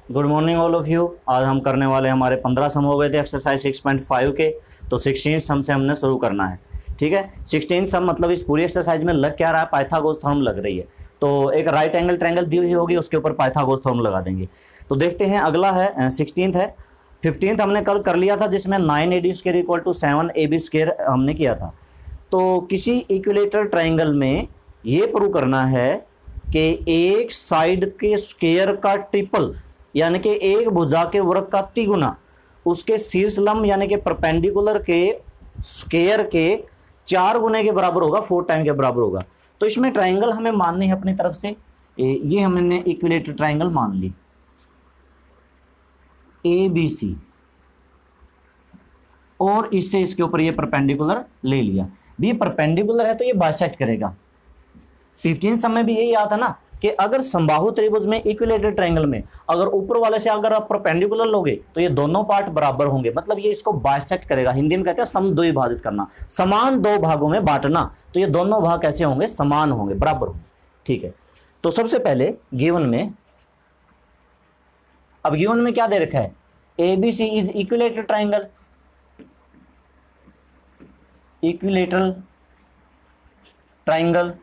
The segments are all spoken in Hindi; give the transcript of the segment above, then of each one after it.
Good morning all of you. आज हम करने वाले हमारे 15 सम हो गए थे एक्सरसाइज 6.5 के, तो 16 सम से हमने शुरू करना है। ठीक है, 16 सम मतलब इस पूरी एक्सरसाइज में लग क्या रहा है, पाइथागोरस थ्योरम लग रही है। तो एक राइट एंगल ट्रायंगल दी हुई होगी, उसके ऊपर पाइथागोरस थ्योरम लगा देंगे। तो देखते हैं, अगला है 16th है। 15th हमने कल कर लिया था, जिसमें 9AD² इक्वल टू 7AB² हमने किया था। तो किसी इक्विलेटरल ट्रायंगल में ये प्रूव करना है कि एक साइड के स्क्वायर का ट्रिपल यानी कि एक भुजा के वर्ग का तिगुना उसके शीर्ष लंब यानी कि परपेंडिकुलर के स्क्वायर के 4 गुने के बराबर होगा, 4 टाइम के बराबर होगा। तो इसमें ट्रायंगल हमें माननी है अपनी तरफ से, ये हमने इक्विलेटरल ट्रायंगल मान ली ABC, और इससे इसके ऊपर ये परपेंडिकुलर ले लिया। भी परपेंडिकुलर है तो ये बाइसेक्ट करेगा। 15 सम में भी यही आता ना कि अगर समबाहु त्रिभुज में इक्विलेटरल ट्रायंगल में अगर ऊपर वाले से अगर आप परपेंडिकुलर लोगे तो ये दोनों पार्ट बराबर होंगे, मतलब ये इसको बाइसेक्ट करेगा। हिंदी में कहते हैं समद्विभाजित करना, समान दो भागों में बांटना। तो ये दोनों भाग कैसे होंगे, समान होंगे, बराबर होंगे। ठीक है, तो सबसे पहले गिवन में, अब गिवन में क्या दे रखा है, ABC is equilateral triangle, equilateral triangle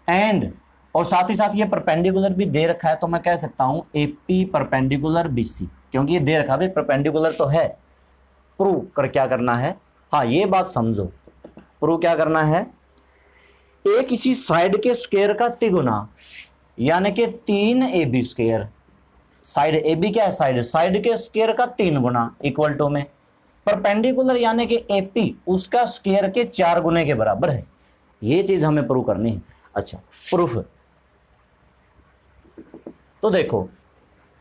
and, और साथ ही साथ ये परपेंडिकुलर भी दे रखा है। तो मैं कह सकता हूं AP परपेंडिकुलर BC, क्योंकि ये दे रखा है परपेंडिकुलर तो है। प्रूव कर क्या करना है, हाँ ये बात समझो, प्रूव क्या करना है, एक किसी साइड के स्क्वायर का तिगुना यानी कि 3AB², साइड AB क्या है, साइड के स्क्वायर का 3 गुना इक्वल टू में परपेंडिकुलर यानी कि AP उसका स्क्वायर के 4 गुने के बराबर है। ये चीज हमें प्रूव करनी है। अच्छा, प्रूफ, तो देखो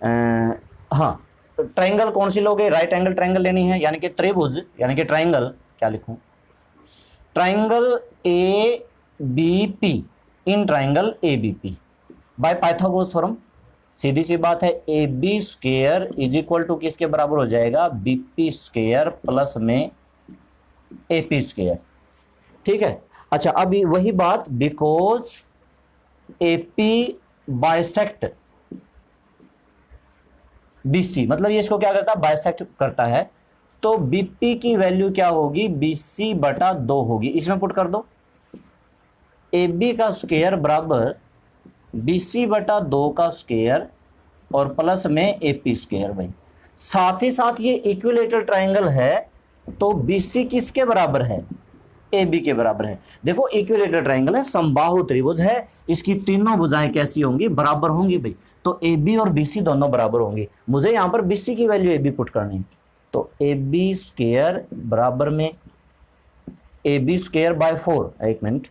हाँ, ट्रायंगल कौन सी लोगे, राइट एंगल ट्रायंगल लेनी है, यानी कि त्रिभुज यानी कि ट्रायंगल, क्या लिखूं, triangle ABP in triangle ABP by Pythagoras theorem. सीधी सी बात है, AB² इज इक्वल टू किसके बराबर हो जाएगा, BP² प्लस में AP²। ठीक है, अच्छा अब वही बात, बिकॉज AP बाइसेक्ट BC, मतलब ये इसको क्या करता है, बाइसेक्ट करता है। तो BP की वैल्यू क्या होगी, BC/2 होगी। इसमें पुट कर दो, AB का स्क्वायर बराबर BC/2 का स्क्वायर और प्लस में AP²। भाई साथ ही साथ ये इक्विलेटरल ट्रायंगल है, तो BC किसके बराबर है, AB के बराबर है। देखो इक्विलेटरल ट्रायंगल है, समबाहु त्रिभुज है, इसकी तीनों भुजाएं कैसी होंगी, बराबर होंगी भाई। तो AB और BC दोनों बराबर होंगी। मुझे यहां पर BC की वैल्यू AB पुट करनी है, तो AB² बराबर में AB²/4। एक मिनट,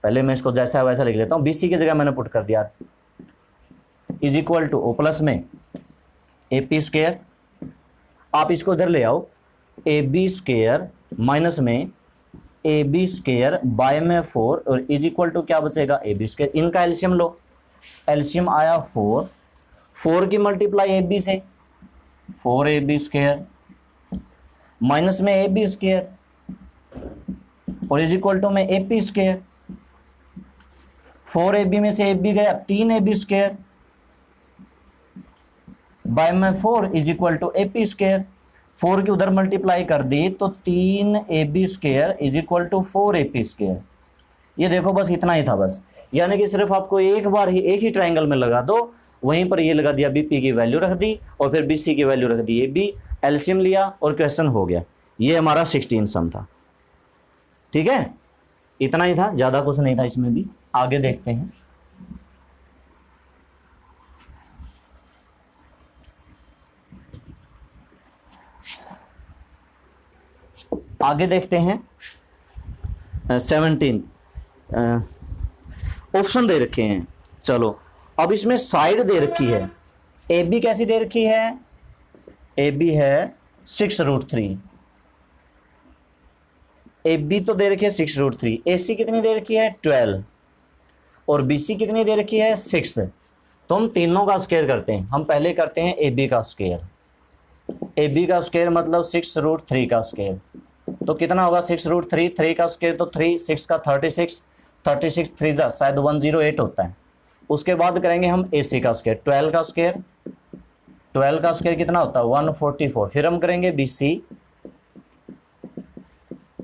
पहले मैं इसको जैसा है वैसा लिख लेता हूं। BC की जगह मैंने पुट कर दिया, is equal to O plus में AP²। आप इसको इधर ले आओ, AB² माइनस में AB² बाय में 4 और इज इक्वल टू क्या बचेगा, AB²। इनका एलसीएम लो, एलसीएम आया 4, 4 की मल्टीप्लाई AB से 4AB² माइनस में AB² और इज इक्वल टू में AP²। 4AB में से AB गया, 3AB² बाय में 4 इज इक्वल टू AP²। 4 की उधर मल्टीप्लाई कर दी तो 3AB² is equal to 4AP²। ये देखो बस इतना ही था बस, यानी कि सिर्फ आपको एक बार ही एक ही ट्रायंगल में लगा दो, वहीं पर ये लगा दिया, BP की वैल्यू रख दी और फिर BC की वैल्यू रख दी, AB एलसीएम लिया और क्वेश्चन हो गया। ये हमारा 16 सम था। ठीक है, इतना ही था, ज्यादा कुछ नहीं था इसमें भी। आगे देखते हैं, आगे देखते हैं 17 ऑप्शन दे रखे हैं। चलो अब इसमें साइड दे रखी है, AB कैसी दे रखी है, AB है 6√3, AB तो दे रखी है 6√3, AC कितनी दे रखी है 12 और BC कितनी दे रखी है 6। तो हम तीनों का स्क्वायर करते हैं। हम पहले करते हैं AB का स्क्वायर, AB का स्क्वायर मतलब 6√3 का स्क्वायर। तो कितना होगा 6√3, 3 का स्क्वायर तो 3, 6 का 36, 36 3 जा शायद 108 होता है। उसके बाद करेंगे हम AC का स्क्वायर, 12 का स्क्वायर, 12 का स्क्वायर कितना होता है 144। फिर हम करेंगे BC,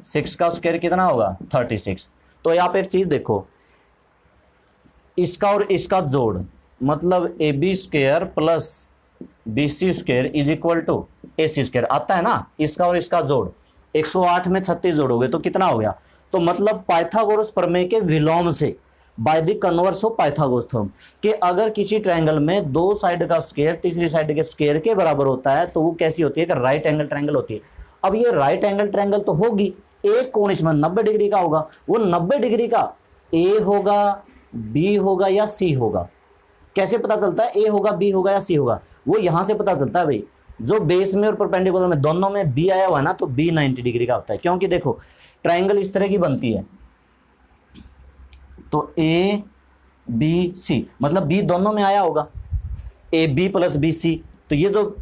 6 का स्क्वायर कितना होगा 36। तो यहाँ पे एक चीज देखो, इसका और इसका जोड़ मतलब AB square plus BC square is equal to AC square आता है ना। इसका और इसका जोड़ 108 में 36 जोड़ोगे तो कितना हो गया। तो मतलब पाइथागोरस प्रमेय के विलोम से, by the converse of Pythagoras theorem, कि अगर किसी ट्रायंगल में दो साइड का स्क्वायर तीसरी साइड के स्क्वायर के बराबर होता है तो वो कैसी होती है कि राइट एंगल ट्रायंगल होती है। अब ये राइट एंगल ट्रायंगल तो होगी, एक कोण इसमें 90 डिग्री का होगा, वो 90 डिग्री का A होगा, B होगा या C होगा। कैसे पता चलता है A होगा, B होगा या C होगा? वो यहां से पता चलता है भाई, जो बेस में और परपेंडिकुलर में दोनों में B आया हुआ है ना, तो B 90 डिग्री का होता है। क्योंकि देखो ट्रायंगल इस तरह की बनती है, तो A B C मतलब B दोनों में आया होगा, AB प्लस BC, तो ये जो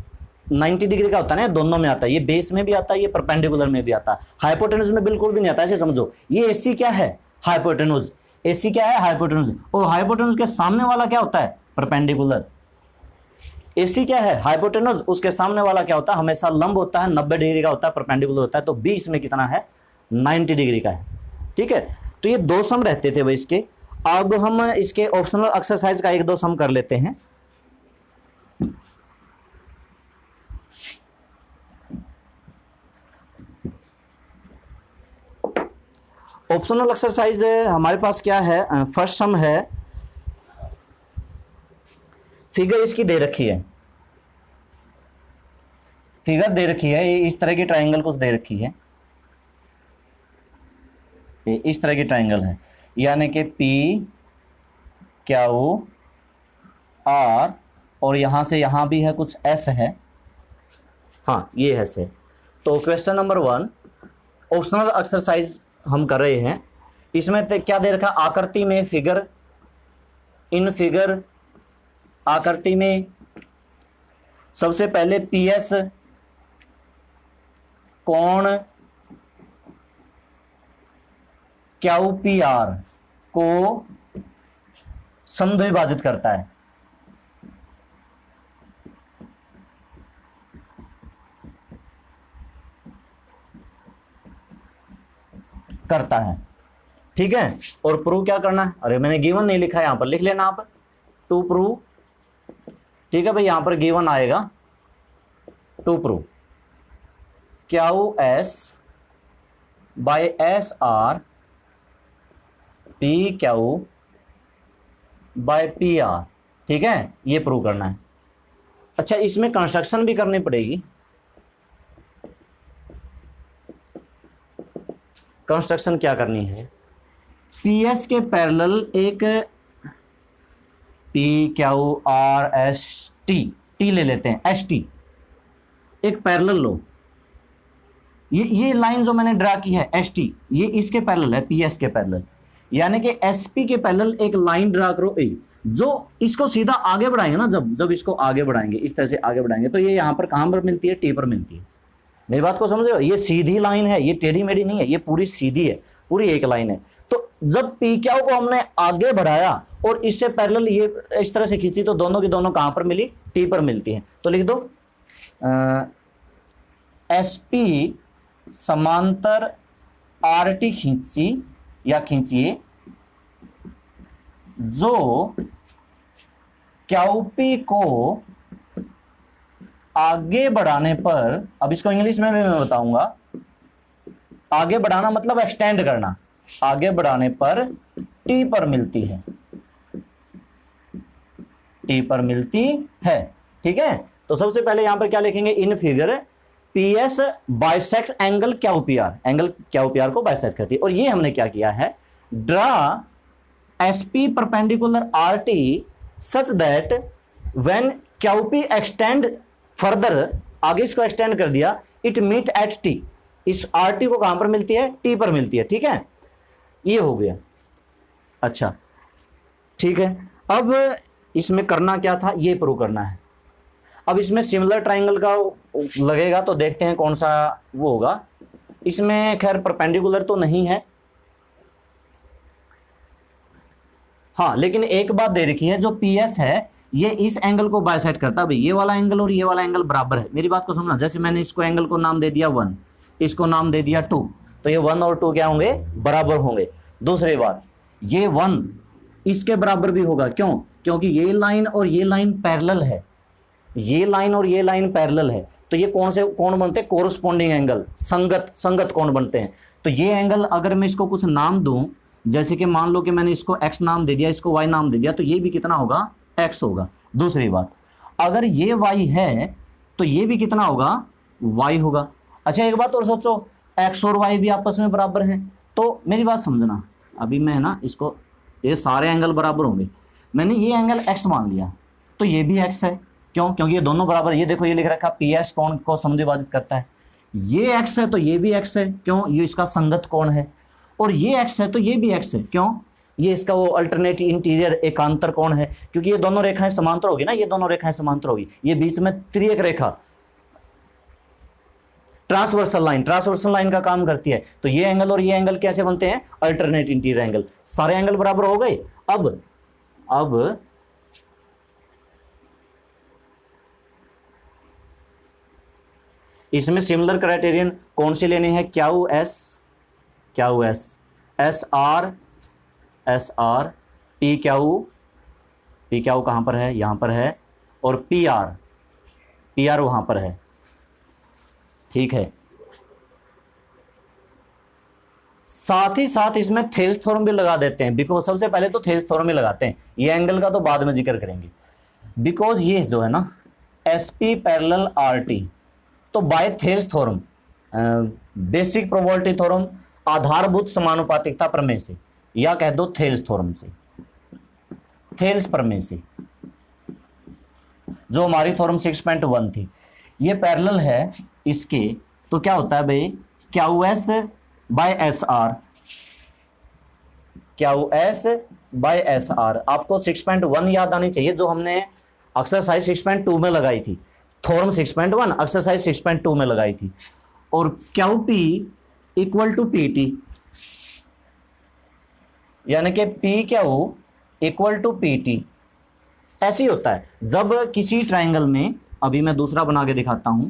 90 डिग्री का होता है ना, दोनों में आता है। ये बेस में भी आता है, ये परपेंडिकुलर में भी आता है, हाइपोटेन्यूज में बिल्कुल भी नहीं आता। ऐसे समझो, ये AC क्या है हाइपोटेन्यूज, AC क्या है हाइपोटेन्यूज, और हाइपोटेन्यूज के सामने वाला क्या होता है परपेंडिकुलर। AC क्या है हाइपोटेन्यूज, उसके सामने वाला क्या होता है हमेशा लंब होता है, 90 डिग्री का होता है, परपेंडिकुलर होता है। तो B इसमें कितना है 90 डिग्री का है। ठीक है, तो ये दो सम रहते थे भाई इसके। अब हम इसके ऑप्शनल एक्सरसाइज का एक दो सम कर लेते हैं। ऑप्शनल एक्सरसाइज हमारे पास क्या है, फर्स्ट सम है, फिगर इसकी दे रखी है, फिगर दे रखी है, ये इस तरह की ट्रायंगल कुछ दे रखी है, ये इस तरह की ट्रायंगल है, यानी कि P Q R और यहां से यहां भी है कुछ S है, हाँ ये है से। तो क्वेश्चन नंबर 1 ऑप्शनल एक्सरसाइज हम कर रहे हैं। इसमें क्या दे रखा, आकृति में फिगर, इन फिगर आकृति में सबसे पहले PS कोण QPR को समद्विभाजित करता है। ठीक है, और प्रूव क्या करना है, अरे मैंने गिवन नहीं लिखा है, यहां पर लिख लेना आप, टू प्रूव। ठीक है भाई, यहां पर गिवन आएगा to prove QS by SR PQ by PR। ठीक है, ये प्रूव करना है। अच्छा, इसमें कंस्ट्रक्शन भी करनी पड़ेगी। कंस्ट्रक्शन क्या करनी है, PS के पैरेलल एक PQRST, T ले लेते हैं, ST एक पैरेलल लो। ये लाइन जो मैंने ड्रा की है ST, ये इसके पैरेलल है, PS के पैरेलल, यानी कि SP के पैरेलल एक लाइन ड्रा करो A, जो इसको सीधा आगे बढ़ाएंगे ना, जब इसको आगे बढ़ाएंगे, इस तरह से आगे बढ़ाएंगे, तो ये यहां पर कहां पर मिलती है, T पर मिलती है। मेरी बात को समझ रहे हो, ये सीधी लाइन है, ये टेढ़ी मेढ़ी नहीं है, ये पूरी सीधी है, पूरी एक लाइन है। तो जब PQ को हमने आगे बढ़ाया और इससे पैरेलल ये इस तरह से खींची, तो दोनों की दोनों कहां पर मिली, T पर मिलती है। तो लिख दो SP समांतर RT खींची या खींचिए, जो QP को आगे बढ़ाने पर, अब इसको इंग्लिश में मैं बताऊंगा, आगे बढ़ाना मतलब एक्सटेंड करना, आगे बढ़ाने पर T पर मिलती है, T पर मिलती है। ठीक है, तो सबसे पहले यहां पर क्या लिखेंगे, in figure PS bisect angle QPR, angle QPR को बाइसेक्ट करती है। और ये हमने क्या किया है, draw SP perpendicular RT such that when QP extend further, आगे इसको एक्सटेंड कर दिया, इट मीट एट T, इस RT को कहां पर मिलती है, T पर मिलती है। ठीक है, ये हो गया। अच्छा ठीक है, अब इसमें करना क्या था, ये प्रूव करना है। अब इसमें सिमिलर ट्राइंगल का लगेगा, तो देखते हैं कौन सा वो होगा। इसमें खैर परपेंडिकुलर तो नहीं है, हाँ, लेकिन एक बात दे रखी है, जो पी एस है ये इस एंगल को बाइसेक्ट करता है भाई, ये वाला एंगल और ये वाला एंगल बराबर है। मेरी बात को समझना, जैसे मैंने इसको एंगल को नाम दे दिया 1, इसको नाम दे दिया 2, तो ये 1 और 2 क्या होंगे, बराबर होंगे। दूसरी बात, ये 1 इसके बराबर भी होगा, क्यों, क्योंकि ये लाइन और ये लाइन पैरेलल है, ये लाइन और ये लाइन पैरेलल है, तो ये कौन से कोण बनते हैं, कोरस्पॉन्डिंग एंगल, संगत कोण बनते हैं। तो ये एंगल अगर मैं इसको कुछ नाम दूं, जैसे कि मान लो कि मैंने इसको x नाम दे दिया, इसको y नाम दे दिया, तो ये भी कितना होगा, x होगा। दूसरी बात, अगर ये y है तो ये भी कितना होगा, y होगा। अच्छा एक बात और सोचो, x और y भी आपस में बराबर हैं, तो मेरी बात समझना, अभी मैं ना इसको, ये सारे एंगल बराबर होंगे, मैंने ये एंगल x मान लिया, तो ये भी x है, क्यों, क्योंकि ये दोनों बराबर। ये देखो ये लिख रखा पी एस कोण को समद्विभाजित करता है, ये x है तो ये भी x है, क्यों, ये इसका संगत कोण है, और ये x है तो ये भी x है, क्यों, ये इसका वो अल्टरनेट इंटीरियर एकांतर कोण है, क्योंकि ये दोनों रेखाएं समांतर होगी ना, ये दोनों रेखाएं समांतर होगी, ये बीच में त्रिएक रेखा ट्रांसवर्सल लाइन का काम करती है। तो ये एंगल और ये एंगल कैसे बनते हैं, अल्टरनेट इंटीरियर एंगल। सारे एंगल बराबर हो गए। अब इसमें सिमिलर क्राइटेरियन कौन सी लेनी है, Q S, S R, P Q कहां पर है, यहां पर है, और पी आर वहां पर है, ठीक है। साथ ही साथ इसमें थेल्स थ्योरम भी लगा देते हैं, बिकॉज सबसे पहले तो थेल्स थ्योरम ही लगाते हैं, ये एंगल का तो बाद में जिक्र करेंगे। बिकॉज ये जो है ना S P parallel R T, तो by Thales theorem, basic probability theorem, आधारभूत समानुपातिकता प्रमेय से, या कह दो थेल्स थ्योरम से, थेल्स प्रमेय से, जो हमारी थ्योरम 6.1 थी, ये पैरेलल है इसके, तो क्या होता है भाई, Q S by S R, Q S by S R. आपको 6.1 याद आनी चाहिए, जो हमने एक्सरसाइज 6.2 में लगाई थी, थ्योरम 6.1 एक्सरसाइज 6.2 में लगाई थी। और Q P equal to P T, यानी कि P Q equal to P T. ऐसे ही होता है जब किसी ट्राइंगल में, अभी मैं दूसरा बना के दिखाता हूं,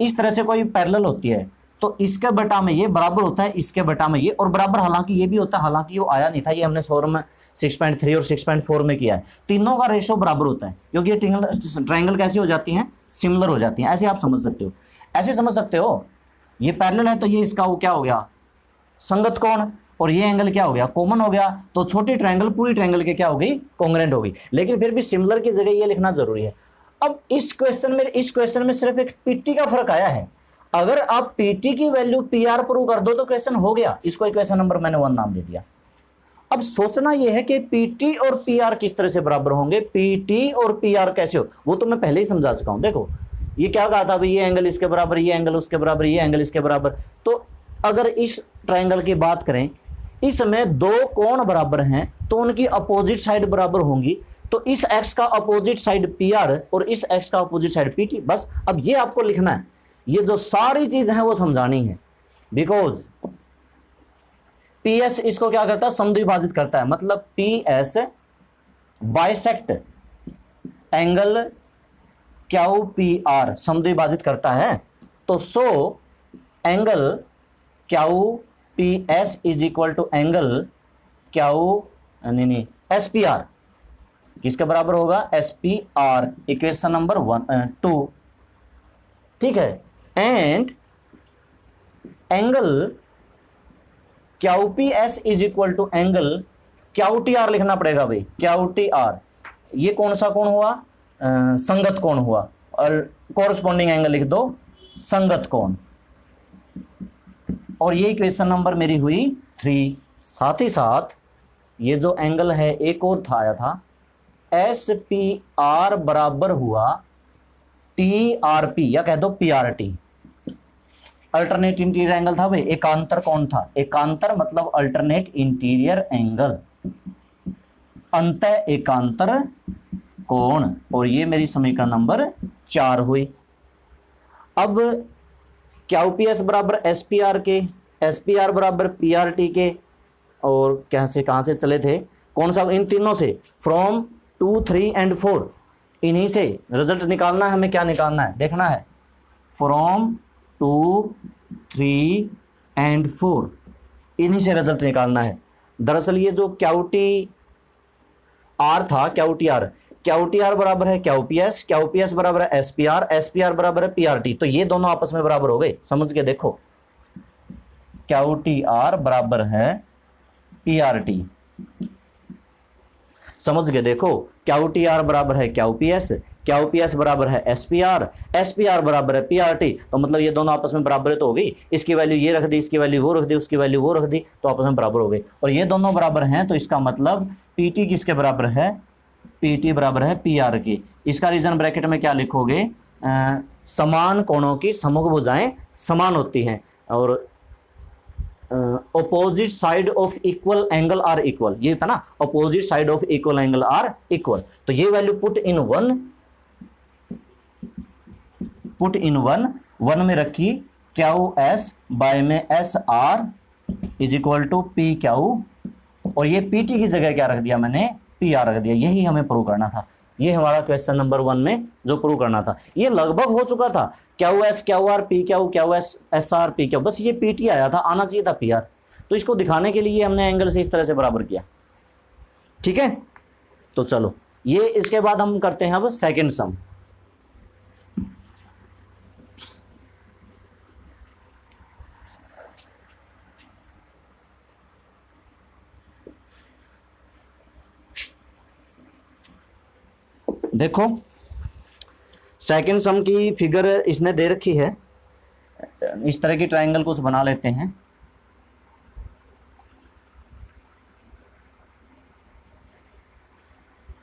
इस तरह से कोई पैरेलल होती है, तो इसके बटा में ये बराबर होता है, इसके बटा में ये, और बराबर हालांकि ये भी होता है, हालांकि वो आया नहीं था, ये हमने थ्योरम 6.3 और 6.4 में किया है। तीनों का रेशो बराबर होता है, क्योंकि ये ट्राइंगल कैसी हो जाती हैं, सिमिलर हो जाती हैं। ऐसे आप समझ सकते हो, ऐसे समझ सकते हो, ये पैरेलल है तो ये इसका वो क्या हो गया, संगत कोण, और ये एंगल क्या हो गया, कॉमन हो गया, तो छोटी ट्राइंगल पूरी ट्राइंगल के क्या हो गई, कॉन्ग्रुएंट हो गई। लेकिन फिर भी सिमिलर की जगह ये लिखना जरूरी है। अब इस क्वेश्चन में सिर्फ एक पीटी का फर्क आया है। अगर आप पीटी की वैल्यू पीआर प्रूव कर दो तो क्वेश्चन हो गया। इसको क्वेश्चन नंबर मैंने 1 नाम दे दिया। अब सोचना यह है कि पीटी और पीआर किस तरह से बराबर होंगे, पीटी और पीआर कैसे हो, वो तो मैं पहले ही समझा चुका हूं। देखो ये क्या कहा था भाई, ये एंगल इसके बराबर, ये एंगल उसके बराबर, ये एंगल इसके बराबर। तो अगर इस ट्राइंगल की बात करें, इसमें दो कोण बराबर हैं तो उनकी अपोजिट साइड बराबर होंगी। तो इस एक्स का अपोजिट साइड पीआर और इस एक्स का अपोजिट साइड पीटी। बस अब ये आपको लिखना है, ये जो सारी चीज है वो समझानी है। बिकॉज पीएस इसको क्या करता है, समद्विभाजित करता है। मतलब PS bisect angle Q P R समद्विभाजित करता है। तो so angle Q P S is equal to angle Q S P R किसके बराबर होगा, S P R. Equation number 2, ठीक है। And angle Q P S is equal to angle Q T R लिखना पड़ेगा भाई, क्यू टी आर। ये कौन सा कोण हुआ, संगत कोण हुआ, और कोरस्पॉन्डिंग एंगल लिख दो संगत कोण। और ये इक्वेशन नंबर मेरी हुई 3। साथ ही साथ ये जो एंगल है एक और था, आया था एस पी आर बराबर हुआ टी आर पी, या कह दो P R T. Alternate interior angle था भाई, एकांतर कौन था, एकांतर मतलब अल्टरनेट इंटीरियर एंगल, अंत एकांतर कोण। और ये मेरी समीकरण नंबर 4 हुई। अब क्यू पी एस बराबर एस पी आर के, एस पी आर बराबर पी आर टी के, और कहां से चले थे, कौन सा? इन तीनों से, फ्रॉम 2, 3 एंड 4, इन्हीं से रिजल्ट निकालना है हमें। क्या निकालना है देखना है, फ्रॉम 2, 3 एंड 4, इन्हीं से रिजल्ट निकालना है। दरअसल ये जो क्यूटी आर था, क्यूटी आर बराबर है क्यूपीएस बराबर है एसपीआर बराबर है पीआरटी, तो ये दोनों आपस में बराबर हो गए। समझ के देखो, क्यूटी आर बराबर है पीआरटी, समझ के देखो, क्यूटी आर बराबर है क्यूपीएस बराबर है एसपीआर बराबर है पीआरटी, तो मतलब ये दोनों आपस में बराबर तो हो गई। इसकी वैल्यू ये रख दी, इसकी वैल्यू वो रख दी, उसकी वैल्यू वो रख दी, तो आपस में बराबर हो गई। और ये दोनों बराबर हैं, तो इसका मतलब पीटी किसके बराबर है? पीटी बराबर है पीआर की। इसका रीजन ब्रैकेट में क्या लिखोगे? समान कोणों की समूह भुजाएं समान होती हैं, और opposite side of equal angle are equal, ये था ना, opposite side of equal angle are equal. तो ये वैल्यू पुट इन वन में रखी, क्यू एस बाय में S R is equal to P Q, और ये पी टी की जगह क्या रख दिया मैंने? पी आर रख दिया। यही हमें प्रूव करना था, ये हमारा क्वेश्चन नंबर 1 में जो प्रूव करना था। ये लगभग हो चुका था, Q S Q R P Q S S R P Q, बस ये पी टी आया था, आना चाहिए था पी आर। तो इसको दिखाने के लिए हमने एंगल से इस तरह से बराबर किया, ठीक है। तो चलो ये, इसके बाद हम करते हैं अब सेकंड सम। देखो सेकंड सम की फिगर इसने दे रखी है, इस तरह की ट्रायंगल कुछ बना लेते हैं।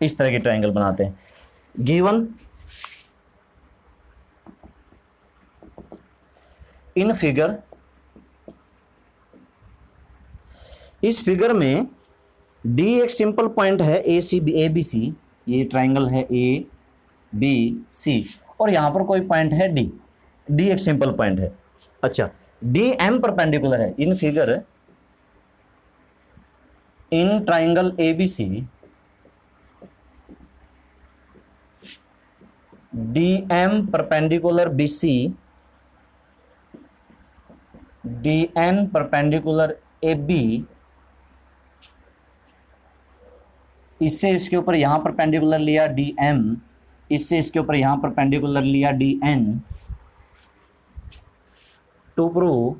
इस तरह की ट्रायंगल बनाते हैं। गिवन इन फिगर, इस फिगर में डी एक सिंपल पॉइंट है, ए बी सी, ये ट्रायंगल है ए बी सी, और यहां पर कोई पॉइंट है डी एक सिंपल पॉइंट है। अच्छा, डी एम परपेंडिकुलर है। In figure, in triangle A B C, D M perpendicular B C, D N perpendicular A B, इससे इसके ऊपर यहां परपेंडिकुलर लिया डी एम, इससे इसके ऊपर यहां परपेंडिकुलर लिया डी एन, टू प्रूव,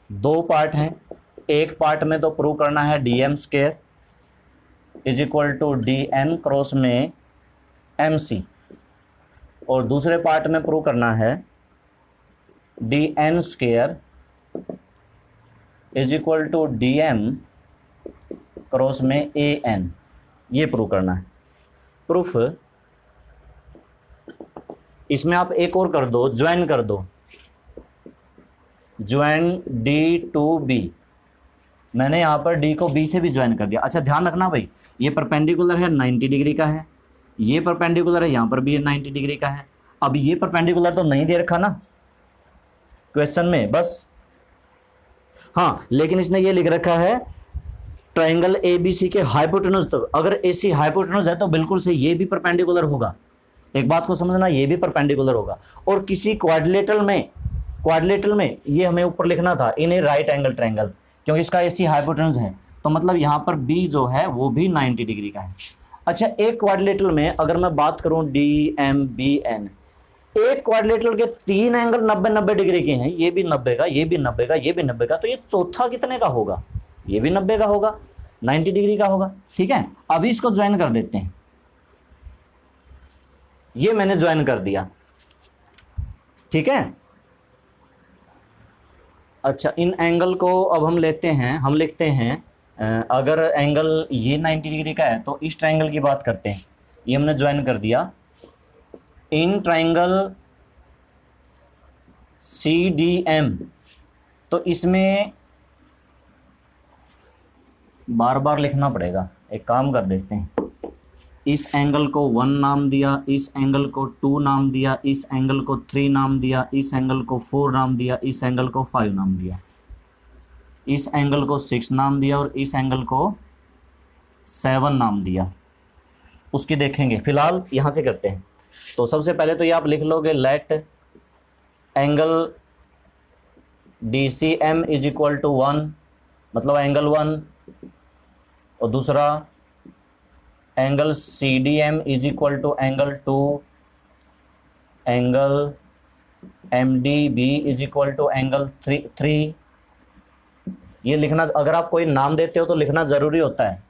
दो पार्ट हैं। एक पार्ट में तो प्रूव करना है D M square is equal to D N cross में एम सी, और दूसरे पार्ट में प्रूव करना है D N square is equal to D M cross में ए एन, ये प्रूव करना है। प्रूफ इसमें आप एक और कर दो, ज्वाइन कर दो, ज्वाइन डी टू बी। मैंने यहाँ पर डी को बी से भी ज्वाइन कर दिया। अच्छा ध्यान रखना भाई, ये परपेंडिकुलर है 90 डिग्री का है, ये परपेंडिकुलर है यहाँ पर भी 90 डिग्री का है। अब ये परपेंडिकुलर तो नहीं दे रखा ना क्वेश्चन में, बस हाँ, लेकिन इसने ये लिख रखा है ट्रायंगल ए बी सी के हाइपोटेनस। तो अगर ए सी हाइपोटेनस है तो बिल्कुल से ये भी परपेंडिकुलर होगा। एक बात को समझना, ये भी परपेंडिकुलर होगा। और किसी क्वाड्रिलेटरल में ये हमें ऊपर लिखना था इन ए राइट एंगल ट्रायंगल, क्योंकि इसका ए सी हाइपोटेनस है, तो मतलब यहाँ पर बी जो है वो भी 90 डिग्री का है। अच्छा, एक क्वाड्रिलेटरल में अगर मैं बात करूं डी एम बी एन, एक क्वाड्रिलेटरल के 3 एंगल 90-90 डिग्री के हैं, ये भी 90 का, ये भी 90 का, ये भी 90 का, तो ये चौथा कितने का होगा? ये भी 90 का होगा, 90 डिग्री का होगा। ठीक है, अभी इसको ज्वाइन कर देते हैं। ये मैंने ज्वाइन कर दिया, ठीक है। अच्छा, इन एंगल को अब हम लेते हैं, हम लिखते हैं अगर एंगल ये 90 डिग्री का है तो इस ट्रायंगल की बात करते हैं। ये हमने ज्वाइन कर दिया। In triangle C D M, तो इसमें बार बार लिखना पड़ेगा। एक काम कर देते हैं, इस एंगल को 1 नाम दिया, इस एंगल को 2 नाम दिया, इस एंगल को 3 नाम दिया, इस एंगल को 4 नाम दिया, इस एंगल को 5 नाम दिया। इस एंगल को 6 नाम दिया और इस एंगल को 7 नाम दिया, उसकी देखेंगे। फिलहाल यहाँ से करते हैं। तो सबसे पहले तो ये आप लिख लोगे, let angle DCM is equal to 1, मतलब एंगल 1, और दूसरा angle CDM is equal to angle 2, angle MDB is equal to angle 3। ये लिखना, अगर आप कोई नाम देते हो तो लिखना ज़रूरी होता है।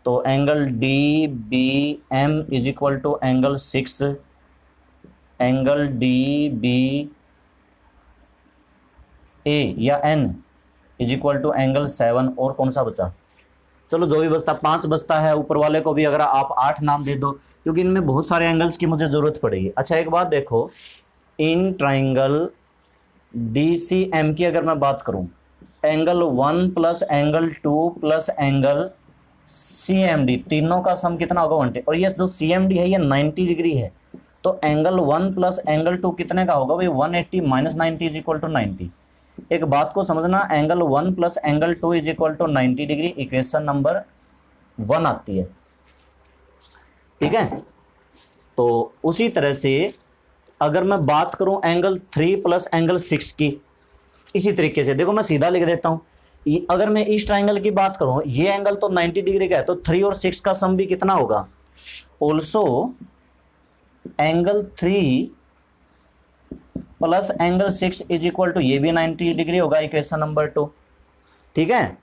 तो angle DBM is equal to angle 6, angle DBA या N is equal to angle 7, और कौन सा बचा? चलो जो भी बचता, 5 बचता है। ऊपर वाले को भी अगर आप 8 नाम दे दो, क्योंकि इनमें बहुत सारे एंगल्स की मुझे ज़रूरत पड़ेगी। अच्छा एक बात देखो, इन ट्राइंगल DCM की अगर मैं बात करूं, angle 1 plus angle 2 plus angle CMD, तीनों का सम कितना होगा? 180। और ये जो CMD है ये 90 डिग्री है, तो एंगल 1 प्लस एंगल 2 कितने का होगा भाई? 180 माइनस 90 इज इक्वल टू 90। एक बात को समझना, angle 1 plus angle 2 is equal to 90 degree, equation number 1 आती है। ठीक है, तो उसी तरह से अगर मैं बात करूं एंगल 3 प्लस एंगल 6 की, इसी तरीके से देखो मैं सीधा लिख देता हूं। अगर मैं इस ट्राइंगल की बात करूं, ये एंगल तो 90 डिग्री का है, तो 3 और 6 का सम भी कितना होगा? Also angle 3 plus angle 6 is equal to, ये भी 90 डिग्री होगा, इक्वेशन नंबर 2। ठीक है,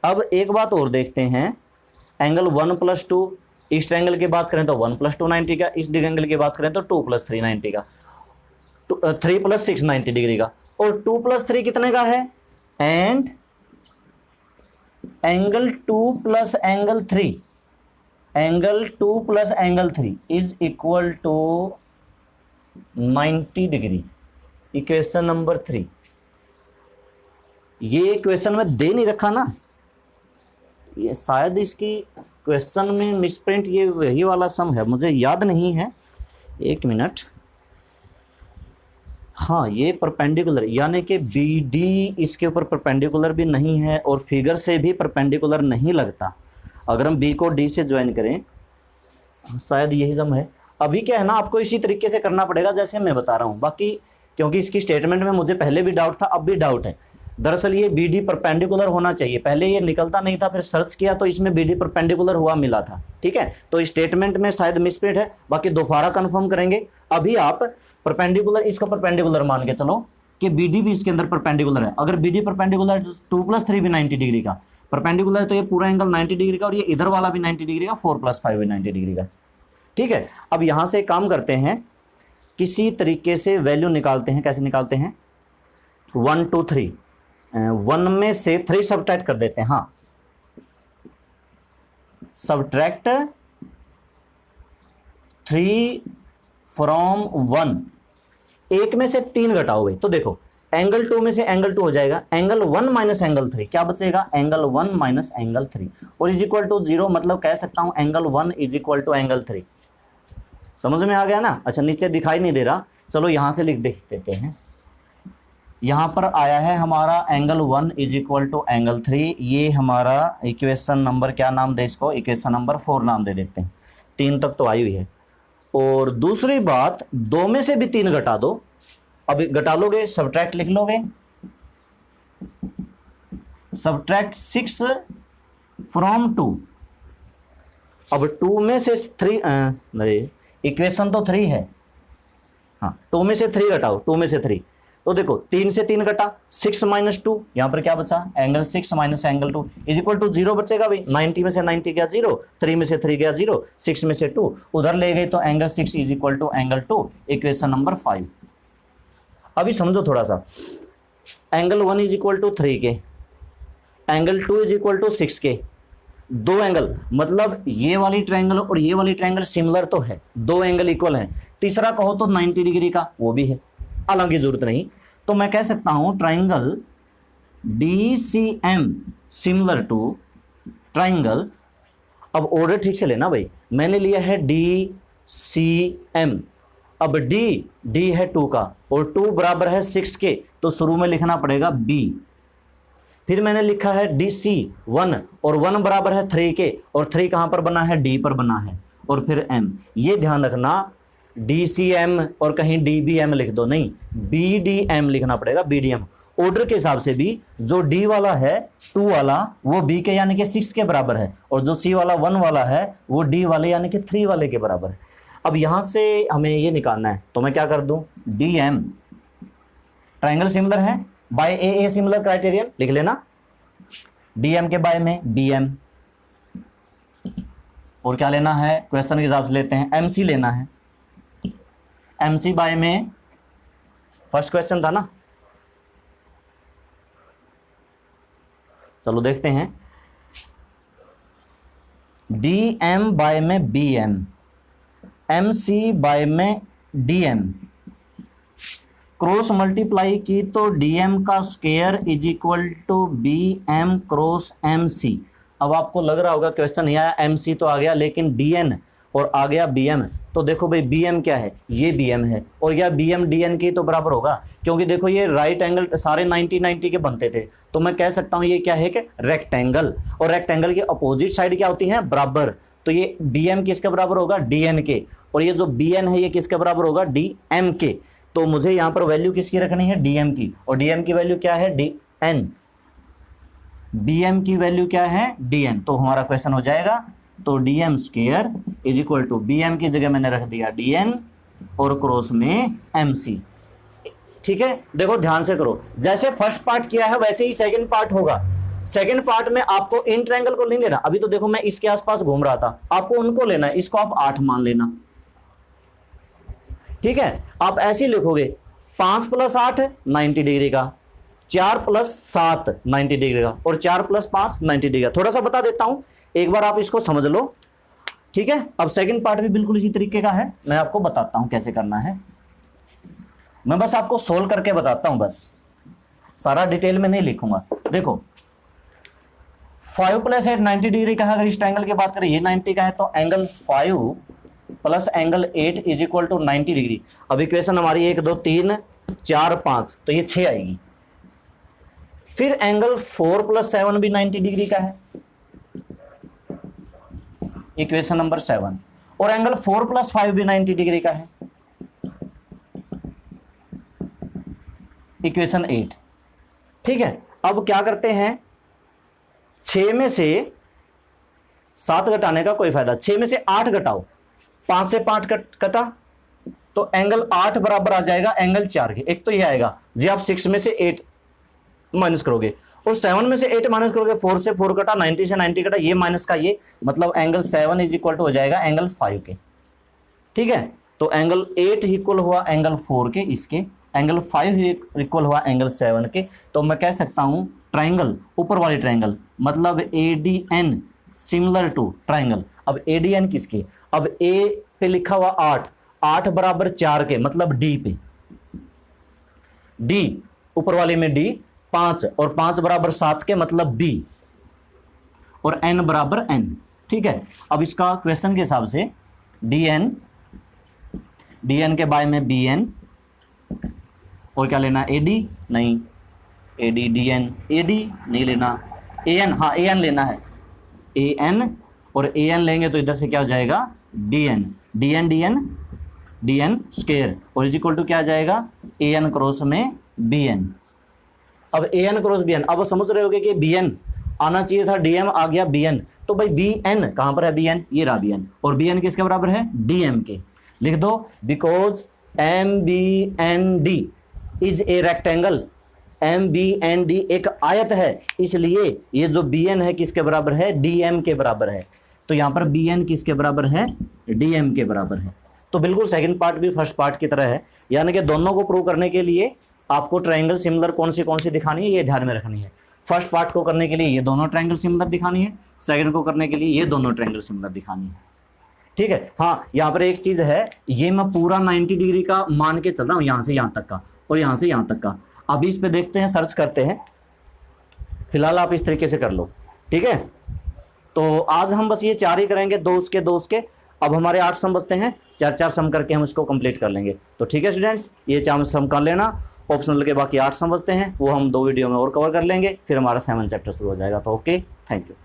अब एक बात और देखते हैं, एंगल 1 प्लस 2, इस ट्रायंगल की बात करें तो 1 प्लस 2 90 का, इस एंगल की बात करें तो 2 प्लस 3 90 का, 3 प्लस 6 90 डिग्री का, और 2 प्लस 3 कितने का है? And angle 2 plus angle 3, angle 2 plus angle 3 is equal to 90 degree, equation number 3। ये इक्वेशन में दे नहीं रखा ना, ये शायद इसकी क्वेश्चन में मिसप्रिंट, ये वही वाला सम है, मुझे याद नहीं है, एक मिनट। हाँ, ये परपेंडिकुलर, यानी कि BD इसके ऊपर परपेंडिकुलर भी नहीं है और फिगर से भी परपेंडिकुलर नहीं लगता। अगर हम B को D से ज्वाइन करें, शायद यही सम है। अभी क्या है ना, आपको इसी तरीके से करना पड़ेगा जैसे मैं बता रहा हूँ। बाकी क्योंकि इसकी स्टेटमेंट में मुझे पहले भी डाउट था, अब भी डाउट है। दरअसल ये BD परपेंडिकुलर होना चाहिए, पहले ये निकलता नहीं था, फिर सर्च किया तो इसमें BD परपेंडिकुलर हुआ मिला था। ठीक है, तो स्टेटमेंट में शायद मिसप्रिंट है, बाकी दोबारा कंफर्म करेंगे। अभी आप परपेंडिकुलर, इसको परपेंडिकुलर मान के चलो कि BD भी इसके अंदर परपेंडिकुलर है। अगर BD परपेंडिकुलर 2 प्लस 3 भी 90 डिग्री का परपेंडिकुलर है, तो ये पूरा एंगल 90 डिग्री का, और ये इधर वाला भी 90 डिग्री का, 4 प्लस 5 भी 90 डिग्री का। ठीक है, अब यहां से काम करते हैं, किसी तरीके से वैल्यू निकालते हैं। कैसे निकालते हैं? 1 2 3, 1 में से 3 सब्ट्रैक्ट कर देते हैं। हाँ, सब्ट्रैक्ट 3 फ्रॉम 1, एक में से 3 घटाओ भाई, तो देखो एंगल 2 में से एंगल 2 हो जाएगा, एंगल 1 माइनस एंगल 3 क्या बचेगा? एंगल 1 माइनस एंगल 3, और इज इक्वल टू 0, मतलब कह सकता हूं angle 1 is equal to angle 3। समझ में आ गया ना? अच्छा, नीचे दिखाई नहीं दे रहा, चलो यहां से लिख देते हैं। यहां पर आया है हमारा angle 1 is equal to angle 3, ये हमारा इक्वेशन नंबर, क्या नाम दे इसको? इक्वेशन नंबर 4 नाम दे देते हैं। 3 तक तो आई हुई है। और दूसरी बात, 2 में से भी 3 घटा दो। अब घटा लोगे, सब्ट्रैक्ट लिख लोगे, सब्ट्रैक्ट 6 फ्रॉम 2। अब 2 में से 3, नहीं इक्वेशन तो 3 है, हाँ 2 में से 3 घटाओ, 2 में से 3, तो देखो 3 से 3 घटा, 6 माइनस 2, यहां पर क्या बचा? Angle 6 minus angle 2 is equal to 0 बचेगा भाई। 90 में से 90 गया 0, 3 में से 3 गया 0, 6 में से 2 उधर ले गए, तो angle 6 is equal to angle 2, equation number 5। अभी समझो थोड़ा सा, एंगल 1 इज इक्वल टू 3 के, एंगल 2 इज इक्वल टू 6 के, दो एंगल, मतलब ये वाली ट्रायंगल और ये वाली ट्रायंगल सिमिलर तो है, दो एंगल इक्वल है। तीसरा कहो तो 90 डिग्री का, वो भी है, हालांकि जरूरत नहीं। तो मैं कह सकता हूं triangle DCM similar to triangle, अब ऑर्डर ठीक से लेना भाई, मैंने लिया है DCM, अब D है 2 का और 2 बराबर है 6 के, तो शुरू में लिखना पड़ेगा B, फिर मैंने लिखा है DC 1 और 1 बराबर है 3 के, और 3 कहां पर बना है, D पर बना है, और फिर M। ये ध्यान रखना DCM और कहीं DBM लिख दो, नहीं BDM लिखना पड़ेगा, BDM। ऑर्डर के हिसाब से भी जो D वाला है 2 वाला वो B के यानी कि 6 के बराबर है, और जो C वाला 1 वाला है वो D वाले यानी कि 3 वाले के बराबर है। अब यहां से हमें ये निकालना है, तो मैं क्या कर दूं, DM ट्राइंगल सिमिलर है बाय ए सिमिलर क्राइटेरियन लिख लेना, DM के बाय में BM, और क्या लेना है, क्वेश्चन के हिसाब से लेते हैं MC लेना है, MC बाय में फर्स्ट क्वेश्चन था ना, चलो देखते हैं, DM बाय में BM, MC बाय में DM, क्रॉस मल्टीप्लाई की तो DM का square is equal to BM cross MC। अब आपको लग रहा होगा क्वेश्चन नहीं आया, MC तो आ गया लेकिन DN और आ गया BM, तो देखो भाई BM क्या है, ये BM है, और यह BM DN के तो बराबर होगा, क्योंकि देखो ये राइट एंगल सारे 90-90 के बनते थे, तो मैं कह सकता हूं ये क्या है कि रेक्टेंगल, और रेक्टेंगल की अपोजिट साइड क्या होती है, बराबर, तो ये BM किसके बराबर होगा, DN के, और ये जो BN है ये किसके बराबर होगा, DM के। तो मुझे यहां पर वैल्यू किसकी रखनी है, DM की, और DM की वैल्यू क्या है, DN, BM की वैल्यू क्या है, DN। तो हमारा क्वेश्चन हो जाएगा, तो DM square is equal to BM की जगह मैंने रख दिया DN और क्रॉस में MC। ठीक है, देखो ध्यान से करो, जैसे फर्स्ट पार्ट किया है वैसे ही सेकंड पार्ट होगा। सेकंड पार्ट में आपको इन ट्रायंगल को नहीं लेना, अभी तो देखो मैं इसके आसपास घूम रहा था, आपको उनको लेना है, इसको आप 8 मान लेना। ठीक है, आप ऐसे ही लिखोगे 5 + 8 90 डिग्री का, 4 + 7 90 डिग्री का, और 4 + 5 90 डिग्री का। थोड़ा सा बता देता हूं, एक बार आप इसको समझ लो। ठीक है, अब सेकंड पार्ट भी बिल्कुल इसी तरीके का है, मैं आपको बताता हूं कैसे करना है, मैं बस आपको सोल्व करके बताता हूं, बस सारा डिटेल में नहीं लिखूंगा। देखो 5 + 8 90 डिग्री का है, अगर इस ट्रायंगल की बात करें ये 90 का है, तो angle 5 + angle 8 is equal to 90 degree. अब इक्वेशन हमारी 1 2 3 4 5, तो ये 6 आएगी। फिर एंगल 4 + 7 भी 90 डिग्री का है, इक्वेशन नंबर 7, और एंगल 4 + 5 भी 90 डिग्री का है, इक्वेशन 8। ठीक है, अब क्या करते हैं, 6 में से 7 घटाने का कोई फायदा, 6 में से 8 घटाओ, 5 से 5 कटा, तो एंगल 8 बराबर आ जाएगा एंगल 4 के। एक तो ये आएगा जी, आप 6 में से 8 माइनस करोगे, और 7 में से 8 माइनस करोगे, 4 से 4 कटा, 90 से 90 कटा, ये माइनस का ये, मतलब एंगल 7 इज इक्वल टू हो जाएगा एंगल 5 के। ठीक है, तो एंगल 8 इक्वल हुआ एंगल 4 के, इसके एंगल 5 इक्वल हुआ एंगल 7 के। तो मैं कह सकता हूं ट्राइंगल, ऊपर वाली ट्राइंगल, मतलब ADN सिमिलर टू ट्राइंगल। अब ADN किसके, अब A पे लिखा हुआ 8 बराबर 4 के, मतलब D पे, D ऊपर वाले में D 5, और 5 बराबर 7 के, मतलब B, और N बराबर N। ठीक है, अब इसका क्वेश्चन के हिसाब से DN के बाय में BN, और क्या लेना, AD नहीं, AD DN, AD नहीं लेना, AN, हाँ AN लेना है, AN, और AN लेंगे तो इधर से क्या हो जाएगा, DN स्क्वायर, और इज इक्वल टू क्या आ जाएगा, AN क्रॉस में BN। अब AN क्रॉस BN, अब समझ रहे होगे कि BN आना चाहिए था, DM आ गया BN, तो भाई BN कहां पर है, BN ये रहा BN, और BN किसके बराबर है, DM के। लिख दो, because MBND is a rectangle, MBND एक आयत है, इसलिए ये जो BN है किसके बराबर है, DM के बराबर है। तो यहां पर BN किसके बराबर है, DM के बराबर है। तो बिल्कुल सेकंड पार्ट भी फर्स्ट पार्ट की तरह है, यानी कि दोनों को प्रूव करने के लिए आपको ट्रायंगल सिमिलर कौन सी दिखानी है, ये ध्यान में रखनी है। फर्स्ट पार्ट को करने के लिए ये दोनों ट्रायंगल सिमिलर दिखानी है, सेकंड को करने के लिए ये दोनों ट्रायंगल सिमिलर दिखानी है। ठीक है, हाँ यहाँ पर एक चीज है, ये मैं पूरा 90 डिग्री का मान के चल रहा हूँ, यहां से यहां तक का और यहां से यहां तक का। अभी इस पे देखते हैं, सर्च करते हैं, फिलहाल आप इस तरीके से कर लो। ठीक है, तो आज हम बस ये 4 ही करेंगे, 2 उसके 2 उसके। अब हमारे 8 सम बचते हैं, 4 सम करके हम इसको कंप्लीट कर लेंगे। तो ठीक है स्टूडेंट्स, ये 4 सम कर लेना, ऑप्शनल के बाकी 8 समझते हैं, वो हम 2 वीडियो में और कवर कर लेंगे, फिर हमारा 7 चैप्टर शुरू हो जाएगा। तो ओके, थैंक यू।